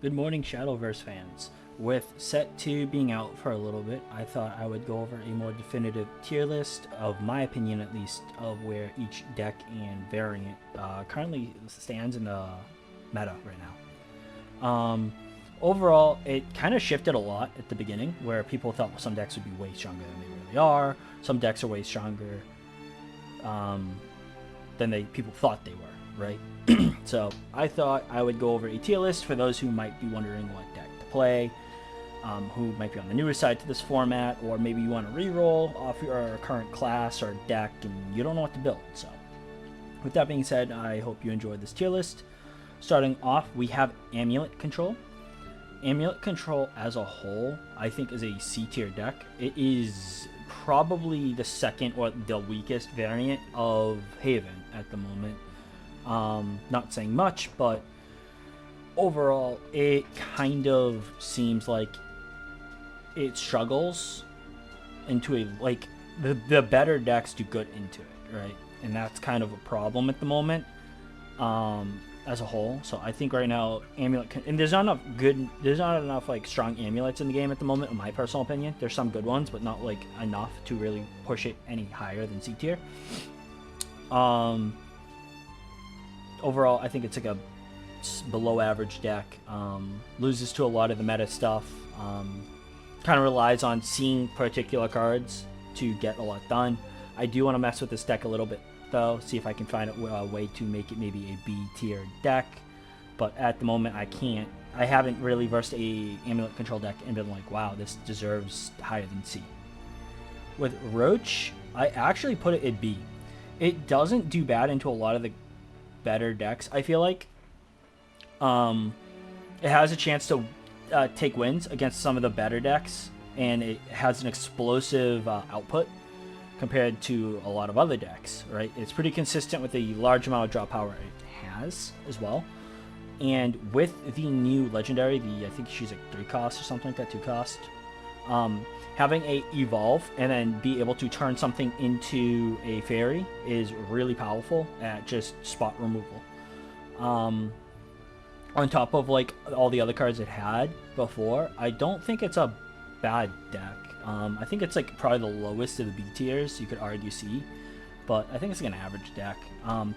Good morning, Shadowverse fans. With Set 2 being out for a little bit, I thought I would go over a more definitive tier list, of my opinion at least, of where each deck and variant currently stands in the meta right now. Overall, it kind of shifted a lot at the beginning, where people thought some decks would be way stronger than they really are. Some decks are way stronger than people thought they were, right? So I thought I would go over a tier list for those who might be wondering what deck to play, who might be on the newer side to this format, or maybe you want to reroll off your current class or deck and you don't know what to build. So with that being said, I hope you enjoyed this tier list. Starting off, we have Amulet Control. Amulet Control as a whole, I think, is a C tier deck. It is probably the second or the weakest variant of Haven at the moment. Not saying much, but overall it kind of seems like it struggles into a, like, the better decks do good into it, right? And that's kind of a problem at the moment as a whole. So I think right now and there's not enough like strong amulets in the game at the moment, in my personal opinion. There's some good ones, but not like enough to really push it any higher than C tier. Overall, I think it's like a below average deck. Loses to a lot of the meta stuff. Kind of relies on seeing particular cards to get a lot done. I do want to mess with this deck a little bit though, see if I can find a way to make it maybe a B tier deck, but at the moment I can't. I haven't really versed a Amulet Control deck and been like, wow, this deserves higher than C. With Roach, I actually put it at B. It doesn't do bad into a lot of the better decks, I feel like. It has a chance to take wins against some of the better decks, and it has an explosive output compared to a lot of other decks, right? It's pretty consistent with the large amount of draw power it has as well. And with the new legendary, I think she's like 3 cost or something like that, 2 cost, having a evolve and then be able to turn something into a fairy is really powerful at just spot removal. On top of like all the other cards it had before, I don't think it's a bad deck. I think it's like probably the lowest of the B tiers, you could argue C, but I think it's like an average deck.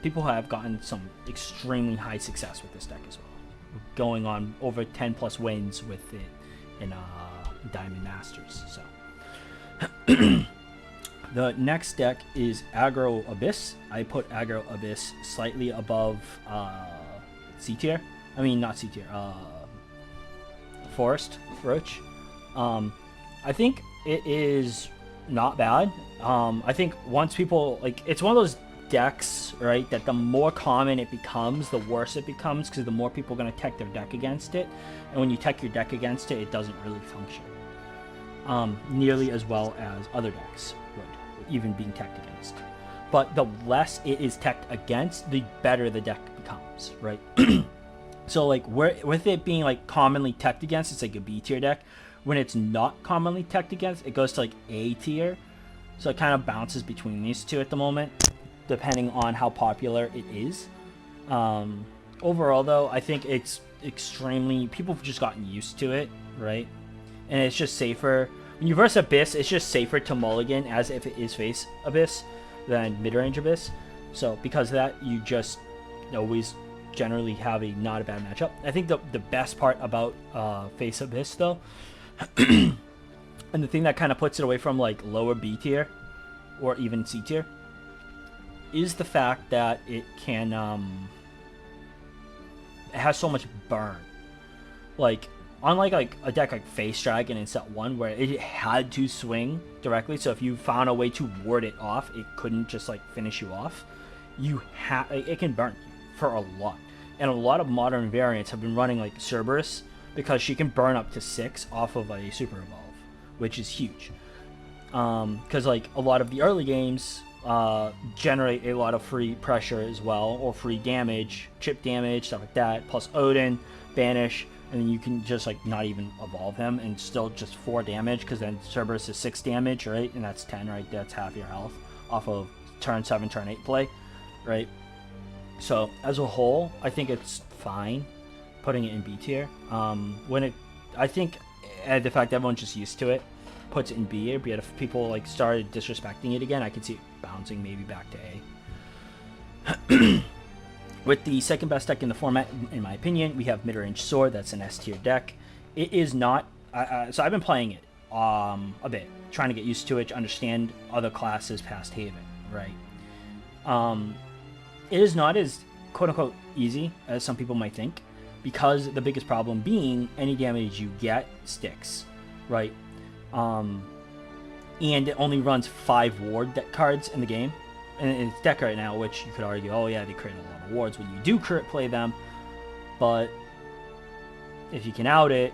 People have gotten some extremely high success with this deck as well, going on over 10 plus wins with it in Diamond Masters. So the next deck is Aggro Abyss. I put Aggro Abyss slightly above C tier. I mean, not C tier, Forest Roach. I think it is not bad. I think once people, like, it's one of those decks, right, that the more common it becomes, the worse it becomes, because the more people are going to tech their deck against it. And when you tech your deck against it, it doesn't really function nearly as well as other decks would, even being teched against. But the less it is teched against, the better the deck becomes, right? So like with it being like commonly teched against, it's like a B tier deck. When it's not commonly teched against, it goes to like A tier. So it kind of bounces between these two at the moment, depending on how popular it is. Overall though, I think it's extremely, people have just gotten used to it, right? And it's just safer. When you verse Abyss, it's just safer to mulligan as if it is face Abyss than mid-range Abyss. So because of that, you just always generally have a not a bad matchup. I think the best part about face Abyss though, and the thing that kind of puts it away from like lower B tier or even C tier, is the fact that it can it has so much burn. Like unlike like a deck like Face Dragon in set 1 where it had to swing directly, so if you found a way to ward it off, it couldn't just like finish you off. It can burn you for a lot. And a lot of modern variants have been running like Cerberus, because she can burn up to 6 off of a Super Evolve, which is huge. Because like a lot of the early games generate a lot of free pressure as well, or free damage, chip damage, stuff like that, plus Odin, Banish, and then you can just like not even evolve him and still just 4 damage, because then Cerberus is 6 damage, right? And that's 10 right there, that's half your health off of turn 7, turn 8 play, right? So as a whole, I think it's fine. putting it in B tier. I think the fact that everyone's just used to it puts it in B. But if people like started disrespecting it again, I could see it bouncing maybe back to A. With the second best deck in the format, in my opinion, we have Mid-Range Sword. That's an S tier deck. It is not. So I've been playing it a bit, trying to get used to it, to understand other classes past Haven, right? It is not as quote-unquote easy as some people might think, because the biggest problem being any damage you get sticks, right? And it only runs 5 ward deck cards in the game, and it's deck right now, which you could argue, oh yeah, they create a lot of wards when you do play them, but if you can out it,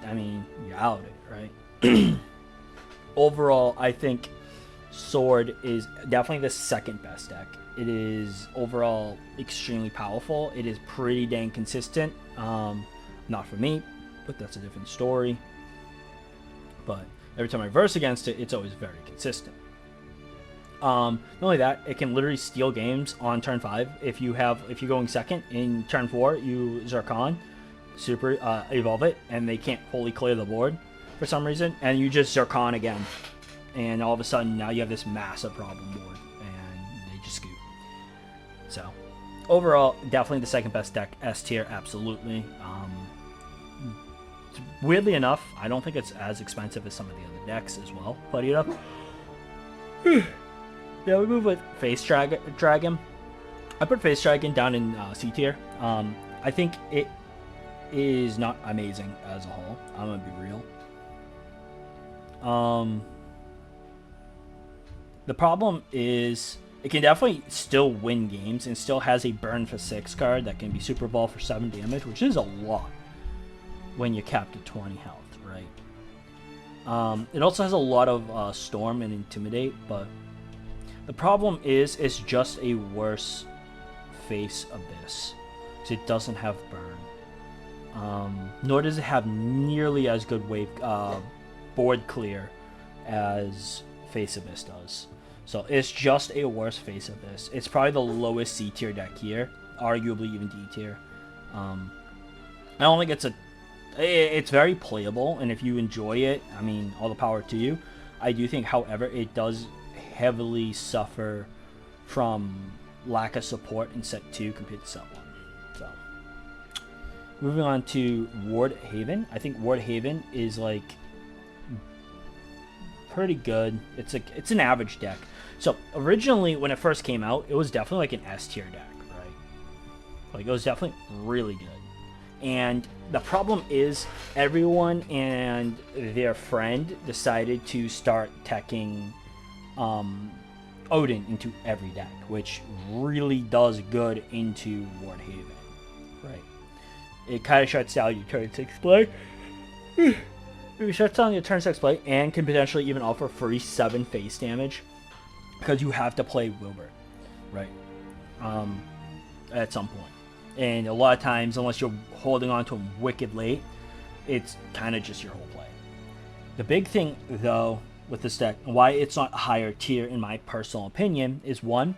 I mean, you out it, right? Overall, I think Sword is definitely the second best deck. It is overall extremely powerful. It is pretty dang consistent. Not for me, but that's a different story. But every time I verse against it, it's always very consistent. Not only that, it can literally steal games on turn 5. If you're going second in turn 4, you Zircon, super evolve it, and they can't fully clear the board for some reason, and you just Zircon again, and all of a sudden now you have this massive problem board, and they just scoot. So overall, definitely the second best deck, S tier, absolutely. Weirdly enough, I don't think it's as expensive as some of the other decks as well. Funny enough. Yeah, we move with Face Dragon. I put Face Dragon down in C tier. I think it is not amazing as a whole. I'm gonna be real. The problem is it can definitely still win games and still has a burn for 6 card that can be Super Ball for 7 damage, which is a lot when you're capped at 20 health, right? It also has a lot of Storm and Intimidate, but the problem is it's just a worse Face Abyss, because it doesn't have burn. Nor does it have nearly as good board clear as Face Abyss does. So it's just a worse Face Abyss. It's probably the lowest C tier deck here, arguably even D tier. I don't think it's very playable, and if you enjoy it, I mean, all the power to you. I do think, however, it does heavily suffer from lack of support in set 2 compared to set 1. So moving on to Ward Haven. I think Ward Haven is like pretty good. It's an average deck. So originally when it first came out, it was definitely like an S tier deck, right? Like it was definitely really good. And the problem is everyone and their friend decided to start teching Odin into every deck, which really does good into Ward Haven, right? It kind of shuts down your turn 6 play. It shuts down your turn 6 play and can potentially even offer free 7 face damage because you have to play Wilbur, right? At some point. And a lot of times, unless you're holding on to him wicked late, it's kind of just your whole play. The big thing, though, with this deck, and why it's not higher tier in my personal opinion, is one,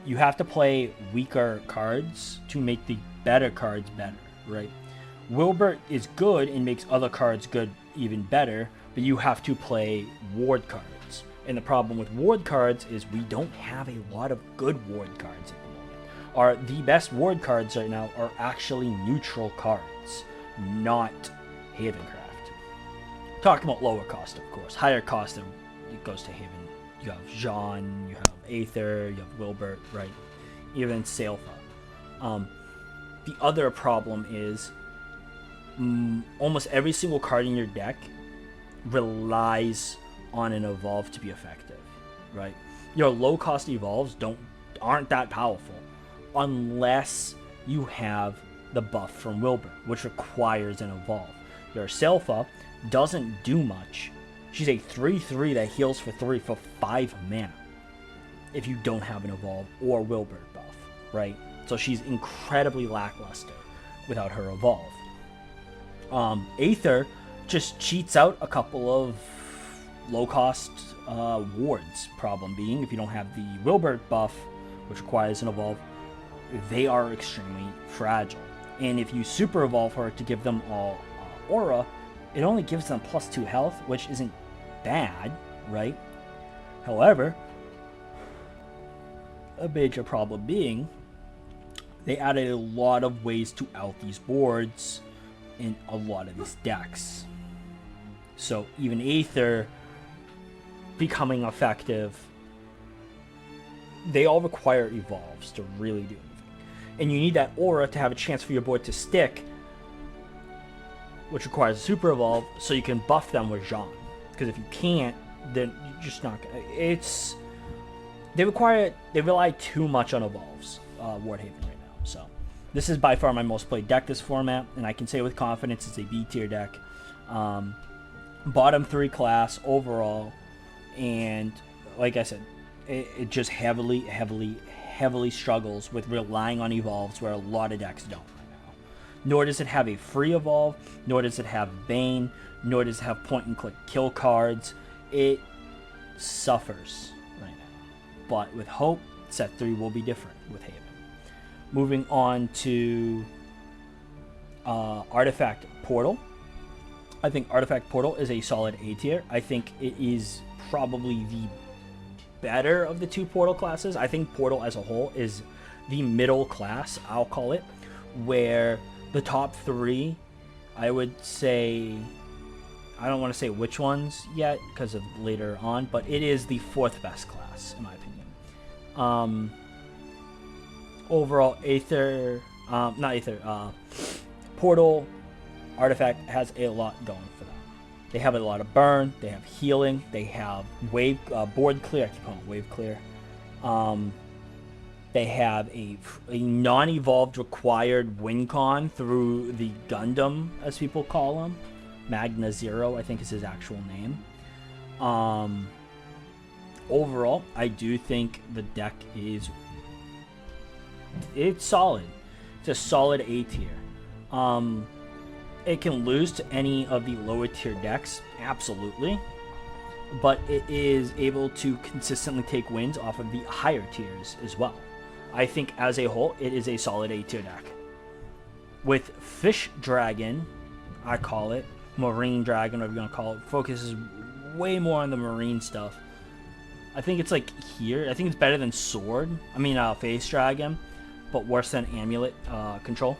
you have to play weaker cards to make the better cards better, right? Wilbert is good and makes other cards good even better, but you have to play ward cards. And the problem with ward cards is we don't have a lot of good ward cards at the moment. The best ward cards right now are actually neutral cards, not Havencraft. Talking about lower cost, of course. Higher cost, it goes to Haven. You have Jean, you have Aether, you have Wilbert, right? Even Sailfa. The other problem is almost every single card in your deck relies on an evolve to be effective, right? Your low cost evolves aren't that powerful unless you have the buff from Wilbur, which requires an evolve. Your Sailfa doesn't do much. She's a 3/3 that heals for 3 for 5 mana if you don't have an evolve or Wilbur buff, right? So she's incredibly lackluster without her evolve. Aether just cheats out a couple of low-cost wards. Problem being, if you don't have the Wilbur buff, which requires an evolve, they are extremely fragile. And if you super evolve her to give them all aura, it only gives them +2 health, which isn't bad, right? However, a major problem being they added a lot of ways to out these boards in a lot of these decks. So even Aether becoming effective, they all require evolves to really do anything. And you need that aura to have a chance for your board to stick, which requires a super evolve, so you can buff them with Jean. Because if you can't, then you're just not gonna. They rely too much on evolves, Wardhaven right now. So this is by far my most played deck this format, and I can say with confidence it's a B tier deck. Bottom 3 class overall, and like I said, it just heavily struggles with relying on evolves where a lot of decks don't right now. Nor does it have a free evolve, nor does it have Bane, nor does it have point and click kill cards. It suffers right now. But with hope, set 3 will be different with Haven. Moving on to Artifact Portal. I think Artifact Portal is a solid A tier. I think it is probably the better of the 2 Portal classes. I think Portal as a whole is the middle class, I'll call it, where the top 3, I would say, I don't want to say which ones yet because of later on, but it is the 4th best class in my opinion. Overall, Portal Artifact has a lot going for them. They have a lot of burn, they have healing, they have board clear, I keep calling it wave clear. They have a non-evolved required win con through the Gundam, as people call him. Magna Zero, I think is his actual name. Overall, I do think the deck it's solid. It's a solid A tier. It can lose to any of the lower tier decks, absolutely, but it is able to consistently take wins off of the higher tiers as well. I think as a whole, it is a solid A tier deck. With Fish Dragon, I call it, Marine Dragon, whatever you want to call it, focuses way more on the marine stuff. I think it's like here, I think it's better than Face Dragon, but worse than Amulet control.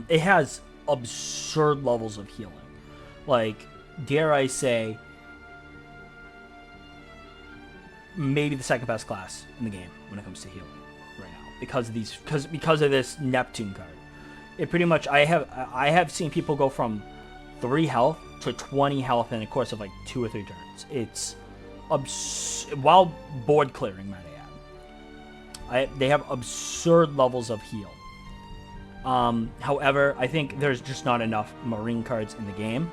It has absurd levels of healing. Like, dare I say, maybe the 2nd best class in the game when it comes to healing right now because of this Neptune card. It pretty much I have seen people go from 3 health to 20 health in the course of like 2 or 3 turns. It's while board clearing, might I add. They have absurd levels of heal. However, I think there's just not enough marine cards in the game.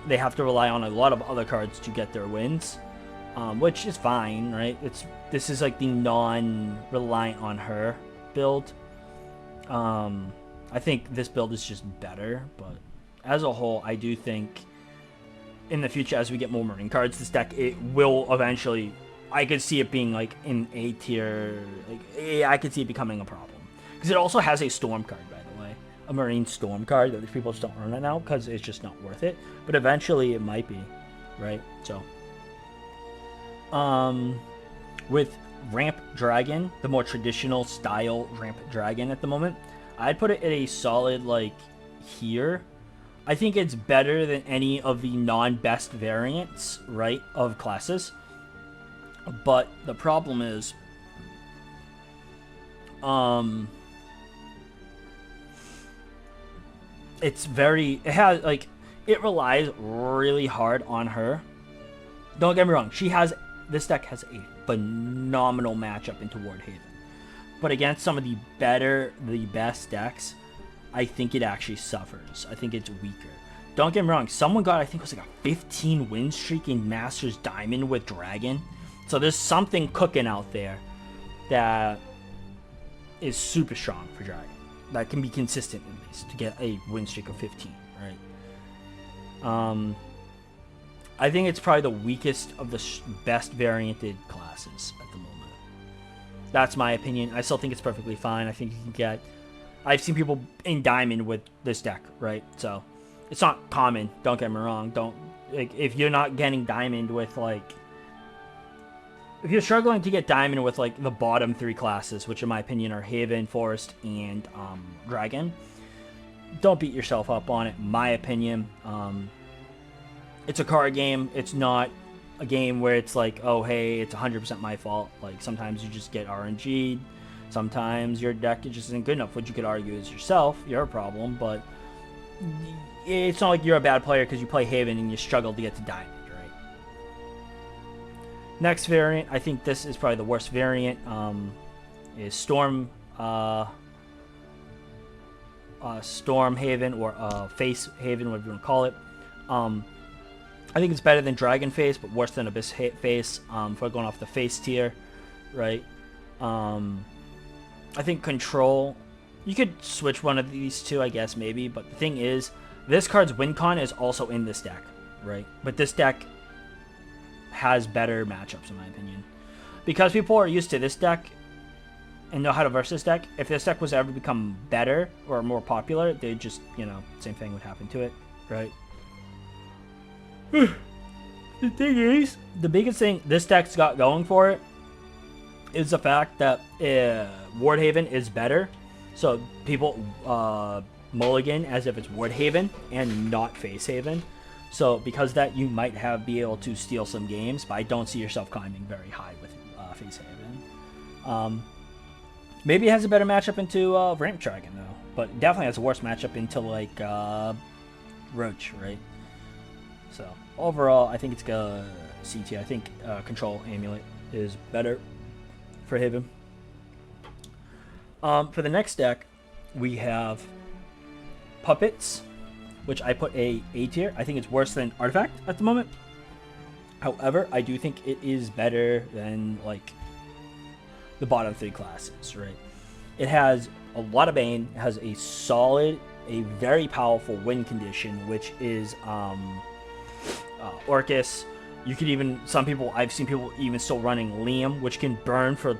They have to rely on a lot of other cards to get their wins, which is fine, right? This is like the non-reliant on her build. I think this build is just better, but as a whole, I do think in the future, as we get more marine cards, this deck, it will eventually, I could see it being like in A tier, I could see it becoming a problem. Because it also has a storm card, by the way. A marine storm card that people just don't run it now because it's just not worth it. But eventually it might be, right? So, with Ramp Dragon, the more traditional style Ramp Dragon at the moment, I'd put it at a solid, like, here. I think it's better than any of the non-best variants, right, of classes. But the problem is, it relies really hard on her. Don't get me wrong, this deck has a phenomenal matchup into Wardhaven. But against some of the best decks, I think it actually suffers. I think it's weaker. Don't get me wrong, someone got, I think it was like a 15 win streak in Masters Diamond with Dragon. So there's something cooking out there that is super strong for Dragon. That can be consistent at least to get a win streak of 15, right? I think it's probably the weakest of the best varianted classes at the moment. That's my opinion. I still think it's perfectly fine. I think you can get... I've seen people in Diamond with this deck, right? So, it's not common. Don't get me wrong. Don't... Like, if you're not getting Diamond with, like... If you're struggling to get Diamond with, like, the bottom 3 classes, which in my opinion are Haven, Forest, and Dragon, don't beat yourself up on it, in my opinion. It's a card game. It's not a game where it's like, oh, hey, it's 100% my fault. Like, sometimes you just get RNG'd. Sometimes your deck just isn't good enough, which you could argue is yourself, your problem, but it's not like you're a bad player because you play Haven and you struggle to get to Diamond, right? Next variant, I think this is probably the worst variant, is Storm Storm Haven, or Face Haven, whatever you want to call it. I think it's better than Dragon Face, but worse than Abyss Face, for going off the Face tier, right? I think Control, you could switch one of these two, I guess, maybe, but the thing is, this card's win con is also in this deck, right? But this deck has better matchups, in my opinion. Because people are used to this deck and know how to verse this deck, if this deck was to ever become better or more popular, they'd just, you know, same thing would happen to it, right? The thing is, the biggest thing this deck's got going for it is the fact that Wardhaven is better. So people mulligan as if it's Wardhaven and not Facehaven. So because of that, you might be able to steal some games, but I don't see yourself climbing very high with Facehaven. Maybe it has a better matchup into Ramp Dragon, though. But definitely has a worse matchup into, like, Roach, right? So, overall, I think it's C tier. I think Control Amulet is better for Haven. For the next deck, we have Puppets, which I put A tier. I think it's worse than Artifact at the moment. However, I do think it is better than, like, the bottom 3 classes, right? It has a lot of Bane, it has a very powerful win condition, which is Orcus. You could even, I've seen people even still running Liam, which can burn for,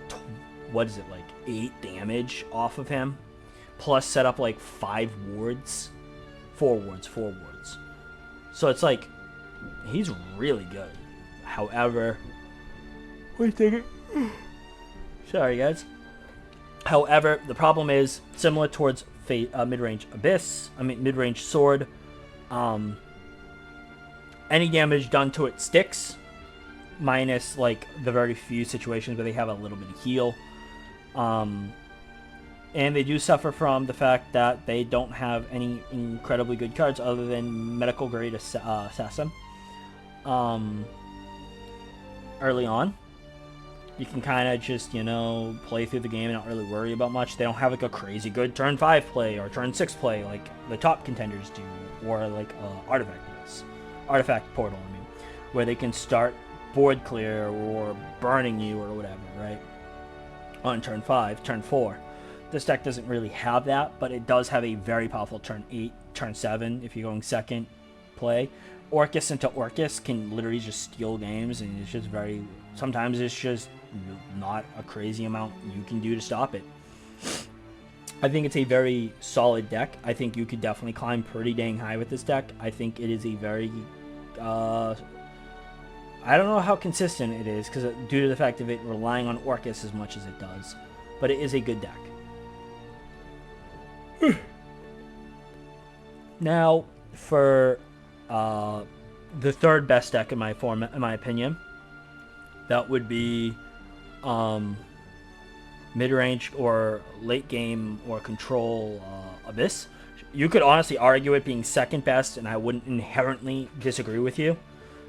what is it, like 8 damage off of him, plus set up like 4 wards. So it's like, he's really good. However, wait a second. Sorry, guys. However, the problem is similar towards mid-range mid-range Sword. Any damage done to it sticks, minus like the very few situations where they have a little bit of heal. And they do suffer from the fact that they don't have any incredibly good cards other than medical grade assassin. Early on, you can kind of just, you know, play through the game and not really worry about much. They don't have like a crazy good turn 5 play or turn 6 play like the top contenders do, or like Artifact does. Artifact Portal, I mean, where they can start board clear or burning you or whatever, right? On turn 5, turn 4. This deck doesn't really have that, but it does have a very powerful turn 8, turn 7 if you're going second play. Orcus into Orcus can literally just steal games, and it's just very... Sometimes it's just not a crazy amount you can do to stop it. I think it's a very solid deck. I think you could definitely climb pretty dang high with this deck. I think it is a very... I don't know how consistent it is, because due to the fact of it relying on Orcus as much as it does. But it is a good deck. Now, for the third best deck in my opinion, that would be mid-range or late game or control Abyss. You could honestly argue it being second best, and I wouldn't inherently disagree with you,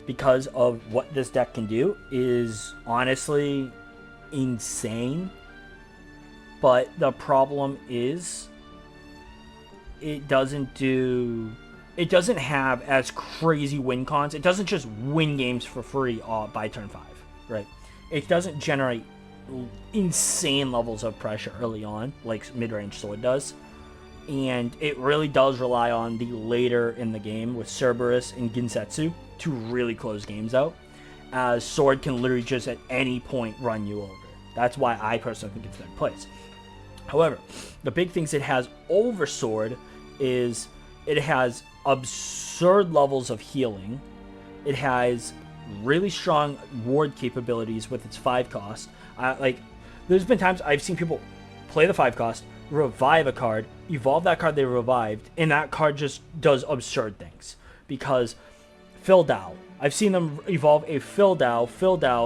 because of what this deck can do is honestly insane. But the problem is it doesn't have as crazy win cons. It doesn't just win games for free by turn 5, right? It doesn't generate insane levels of pressure early on like mid-range Sword does. And it really does rely on the later in the game with Cerberus and Ginsetsu to really close games out, as Sword can literally just at any point run you over. That's why I personally think it's third place. However, the big things it has over Sword is it has absurd levels of healing. It has really strong ward capabilities with its 5 cost. There's been times I've seen people play the 5 cost, revive a card, evolve that card they revived, and that card just does absurd things. Because Phil Dow, I've seen them evolve a Phil Dow,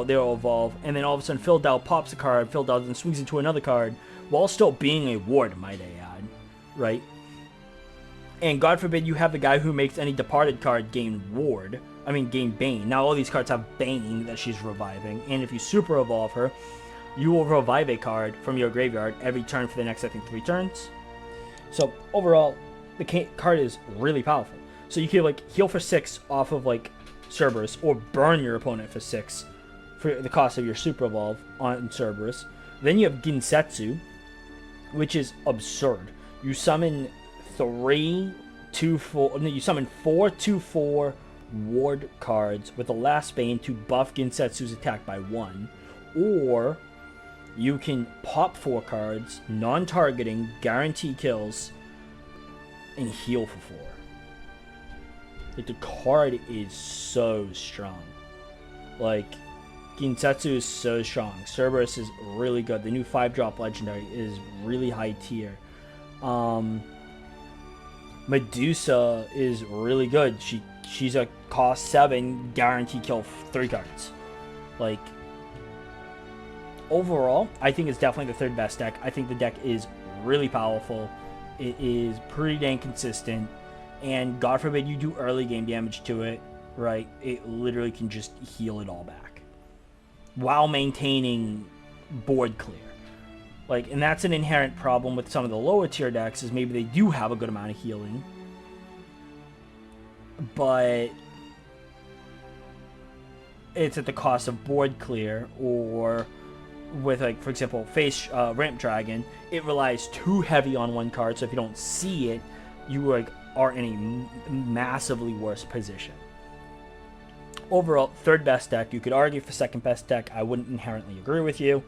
they'll evolve, and then all of a sudden Phil Dow pops a card, Phil Dow then swings into another card, while still being a ward, might I add, right? And God forbid you have the guy who makes any departed card gain Bane. Now all these cards have Bane that she's reviving, and if you super evolve her, you will revive a card from your graveyard every turn for the next, I think, 3 turns. So overall, the card is really powerful. So you can heal for 6 off of Cerberus, or burn your opponent for 6 for the cost of your super evolve on Cerberus. Then you have Ginsetsu, which is absurd. You summon 4/2/4 ward cards with the last Bane to buff Ginsetsu's attack by 1, or you can pop 4 cards, non-targeting, guarantee kills, and heal for 4. The card is so strong. Ginsetsu is so strong. Cerberus is really good. The new 5-drop legendary is really high tier. Medusa is really good. She's a cost 7, guarantee kill 3 cards. Overall, I think it's definitely the 3rd best deck. I think the deck is really powerful. It is pretty dang consistent. And God forbid you do early game damage to it, right? It literally can just heal it all back while maintaining board clear. And that's an inherent problem with some of the lower tier decks, is maybe they do have a good amount of healing, but it's at the cost of board clear, or with for example Ramp Dragon, it relies too heavy on one card, so if you don't see it, you are in a massively worse position. Overall, 3rd best deck. You could argue for 2nd best deck. I wouldn't inherently agree with you,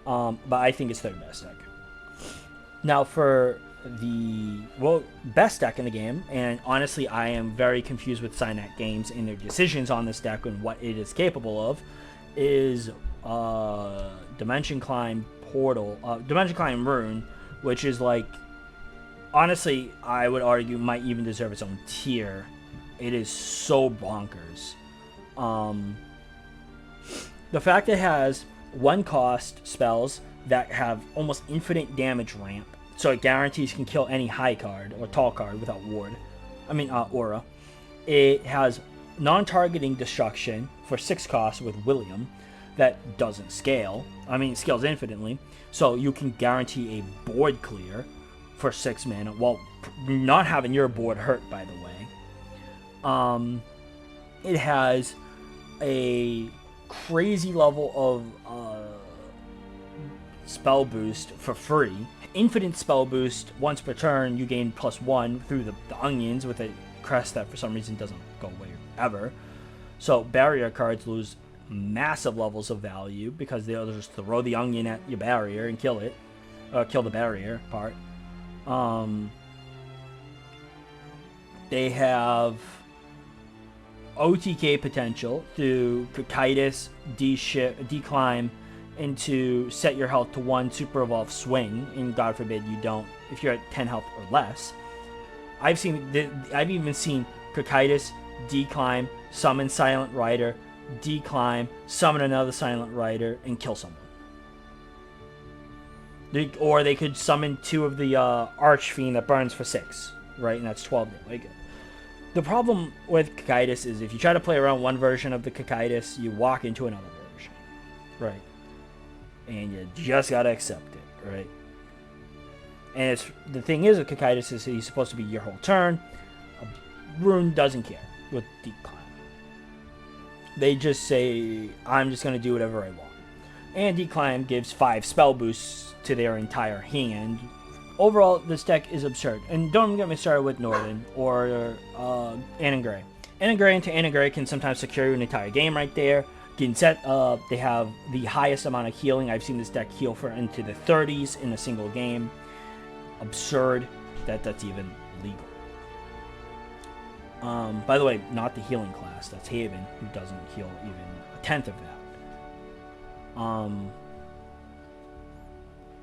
but I think it's 3rd best deck. Now for the best deck in the game, and honestly I am very confused with Cynet Games and their decisions on this deck and what it is capable of, is Dimension Climb Rune, which is honestly, I would argue might even deserve its own tier. It is so bonkers. The fact it has 1 cost spells that have almost infinite damage ramp, so it guarantees can kill any high card or tall card without aura. It has non-targeting destruction for 6 costs with William that doesn't scale. It scales infinitely, so you can guarantee a board clear for 6 mana while not having your board hurt, by the way. It has a crazy level of spell boost for free. Infinite spell boost. Once per turn, you gain +1 through the onions with a crest that for some reason doesn't go away ever. So barrier cards lose massive levels of value because they'll just throw the onion at your barrier and kill it. Kill the barrier part. They have OTK potential through Cocytus, declimb, and to set your health to 1 super evolve swing, and God forbid you don't, if you're at 10 health or less. I've even seen Cocytus, declimb, summon Silent Rider, declimb, summon another Silent Rider, and kill someone. Or they could summon 2 of the Archfiend that burns for 6, right? And that's 12. The problem with Cocytus is if you try to play around one version of the Cocytus, you walk into another version, right? And you just gotta accept it, right? And the thing is with Cocytus is he's supposed to be your whole turn. Rune doesn't care with Decline. They just say, I'm just gonna do whatever I want. And Decline gives 5 spell boosts to their entire hand. Overall, this deck is absurd. And don't get me started with Northern or Annan Gray. Annan Gray into Annan Gray can sometimes secure you an entire game right there. They have the highest amount of healing. I've seen this deck heal for into the 30s in a single game. Absurd that that's even legal. By the way, not the healing class. That's Haven, who doesn't heal even a tenth of that.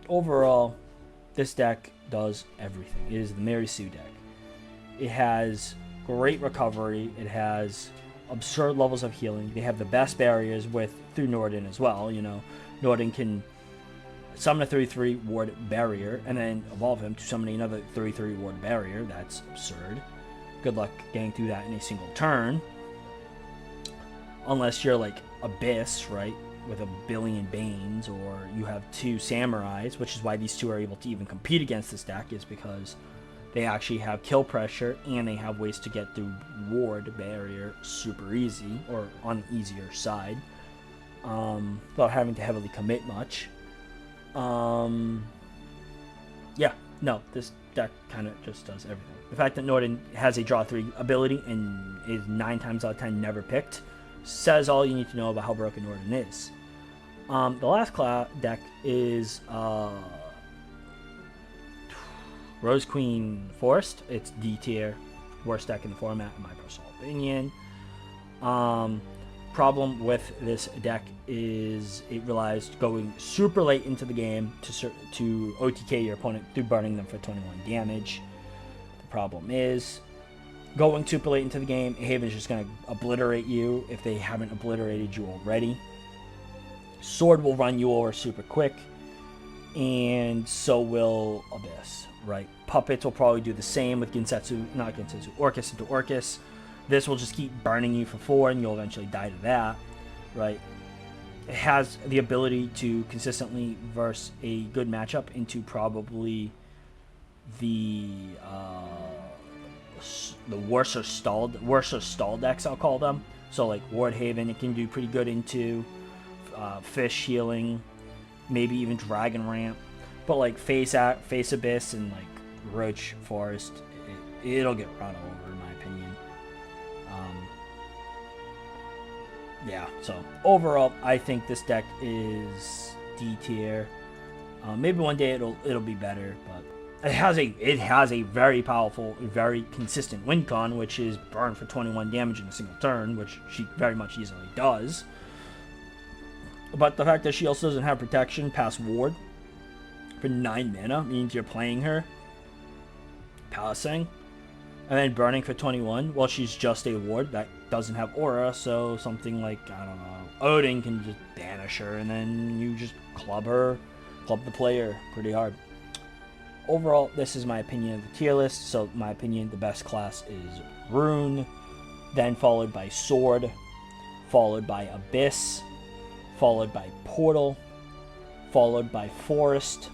Overall, this deck does everything. It is the Mary Sue deck. It has great recovery. It has absurd levels of healing. They have the best barriers through Norden as well. You know, Norden can summon a 3/3 ward barrier and then evolve him to summon another 3/3 ward barrier. That's absurd. Good luck getting through that in a single turn. Unless you're like Abyss, right? With a billion Banes, or you have 2 Samurais, which is why these two are able to even compete against this deck, is because they actually have kill pressure and they have ways to get through ward barrier super easy, or on the easier side, without having to heavily commit much. Yeah, no, this deck kind of just does everything. The fact that Norden has a draw 3 ability and is 9 times out of 10 never picked says all you need to know about how broken Norden is. The last deck is Rose Queen Forest. It's D tier, worst deck in the format in my personal opinion. Problem with this deck is it relies going super late into the game to OTK your opponent through burning them for 21 damage. The problem is going super late into the game, Haven's just going to obliterate you if they haven't obliterated you already. Sword will run you over super quick, and so will Abyss, right? Puppets will probably do the same with Orcus into Orcus. This will just keep burning you for 4, and you'll eventually die to that, right? It has the ability to consistently verse a good matchup into probably the worse or stall decks, I'll call them. So like Ward Haven, it can do pretty good into Fish healing, maybe even Dragon Ramp. But like Face Abyss and like Roach Forest, it'll get run over in my opinion. Yeah, so overall, I think this deck is D tier. Maybe one day it'll be better, but it has a very powerful, very consistent win con, which is burn for 21 damage in a single turn, which she very much easily does. But the fact that she also doesn't have protection past ward for 9 mana means you're playing her, passing, and then burning for 21. Well, she's just a ward that doesn't have aura, so something like, I don't know, Odin can just banish her, and then you just club the player pretty hard. Overall, this is my opinion of the tier list. So, my opinion, the best class is Rune, then followed by Sword, followed by Abyss, followed by Portal, followed by Forest.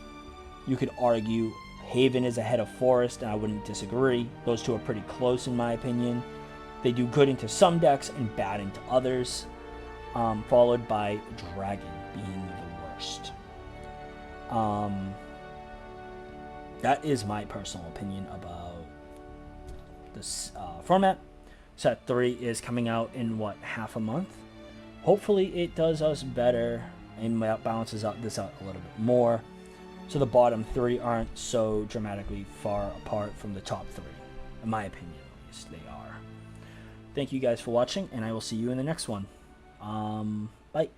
You could argue Haven is ahead of Forest, and I wouldn't disagree. Those two are pretty close in my opinion. They do good into some decks and bad into others. Followed by Dragon being the worst. That is my personal opinion about this format. Set 3 is coming out in, half a month? Hopefully it does us better and balances this out a little bit more, so the bottom 3 aren't so dramatically far apart from the top 3. In my opinion, at least, they are. Thank you guys for watching, and I will see you in the next one. Bye.